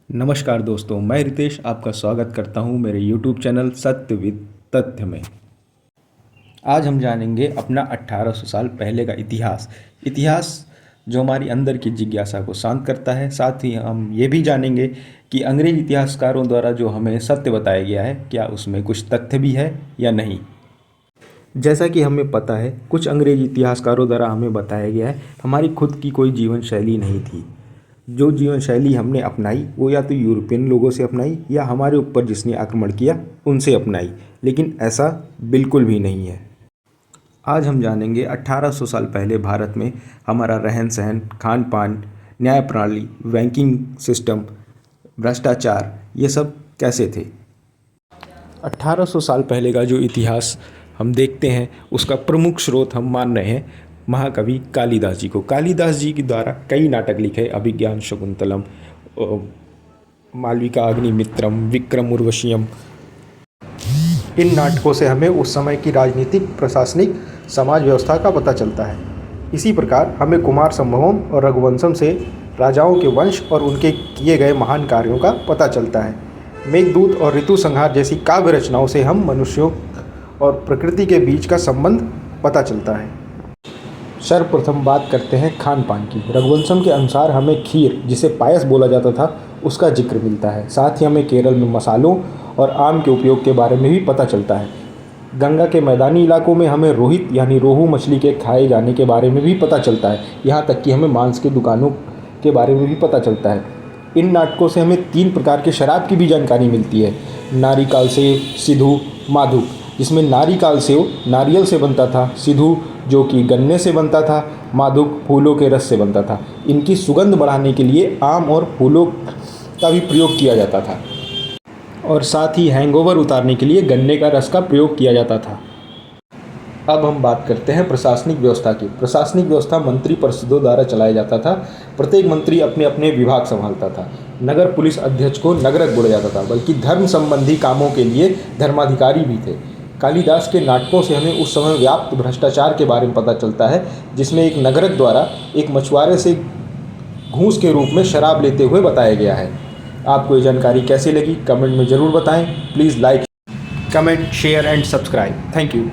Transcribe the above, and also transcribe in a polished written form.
नमस्कार दोस्तों, मैं रितेश आपका स्वागत करता हूं मेरे YouTube चैनल सत्य विद तथ्य में। आज हम जानेंगे अपना 1800 साल पहले का इतिहास जो हमारी अंदर की जिज्ञासा को शांत करता है। साथ ही हम ये भी जानेंगे कि अंग्रेज इतिहासकारों द्वारा जो हमें सत्य बताया गया है, क्या उसमें कुछ तथ्य भी है या नहीं। जैसा कि हमें पता है, कुछ अंग्रेज इतिहासकारों द्वारा हमें बताया गया है हमारी खुद की कोई जीवन शैली नहीं थी। जो जीवन शैली हमने अपनाई वो या तो यूरोपियन लोगों से अपनाई या हमारे ऊपर जिसने आक्रमण किया उनसे अपनाई, लेकिन ऐसा बिल्कुल भी नहीं है। आज हम जानेंगे 1800 साल पहले भारत में हमारा रहन सहन, खान पान, न्याय प्रणाली, बैंकिंग सिस्टम, भ्रष्टाचार, ये सब कैसे थे। 1800 साल पहले का जो इतिहास हम देखते हैं उसका प्रमुख स्रोत हम मान रहे हैं महाकवि कालिदास जी को। कालिदास जी के द्वारा कई नाटक लिखे, अभिज्ञान शाकुंतलम, मालविका अग्निमित्रम, विक्रम उर्वशीयम। इन नाटकों से हमें उस समय की राजनीतिक, प्रशासनिक, समाज व्यवस्था का पता चलता है। इसी प्रकार हमें कुमार संभवम और रघुवंशम से राजाओं के वंश और उनके किए गए महान कार्यों का पता चलता है। मेघदूत और ऋतु संहार जैसी काव्य रचनाओं से हम मनुष्यों और प्रकृति के बीच का संबंध पता चलता है। सर्वप्रथम बात करते हैं खान पान की। रघुवंशम के अनुसार हमें खीर, जिसे पायस बोला जाता था, उसका जिक्र मिलता है। साथ ही हमें केरल में मसालों और आम के उपयोग के बारे में भी पता चलता है। गंगा के मैदानी इलाकों में हमें रोहित यानी रोहू मछली के खाए जाने के बारे में भी पता चलता है। यहाँ तक कि हमें मांस की दुकानों के बारे में भी पता चलता है। इन नाटकों से हमें 3 प्रकार के शराब की भी जानकारी मिलती है। नारिकाल सेव, सिधु, माधुक। जिसमें नारिकाल सेव नारियल से बनता था, सिधु जो कि गन्ने से बनता था, माधुक फूलों के रस से बनता था। इनकी सुगंध बढ़ाने के लिए आम और फूलों का भी प्रयोग किया जाता था और साथ ही हैंगओवर उतारने के लिए गन्ने का रस का प्रयोग किया जाता था। अब हम बात करते हैं प्रशासनिक व्यवस्था की। प्रशासनिक व्यवस्था मंत्री परिषदों द्वारा चलाया जाता था। प्रत्येक मंत्री अपने अपने विभाग संभालता था। नगर पुलिस अध्यक्ष को नगरक बोला जाता था, बल्कि धर्म संबंधी कामों के लिए धर्माधिकारी भी थे। कालिदास के नाटकों से हमें उस समय व्याप्त भ्रष्टाचार के बारे में पता चलता है, जिसमें एक नगरक द्वारा एक मछुआरे से घूस के रूप में शराब लेते हुए बताया गया है। आपको ये जानकारी कैसी लगी कमेंट में ज़रूर बताएं। Please like, comment, share and subscribe. Thank you.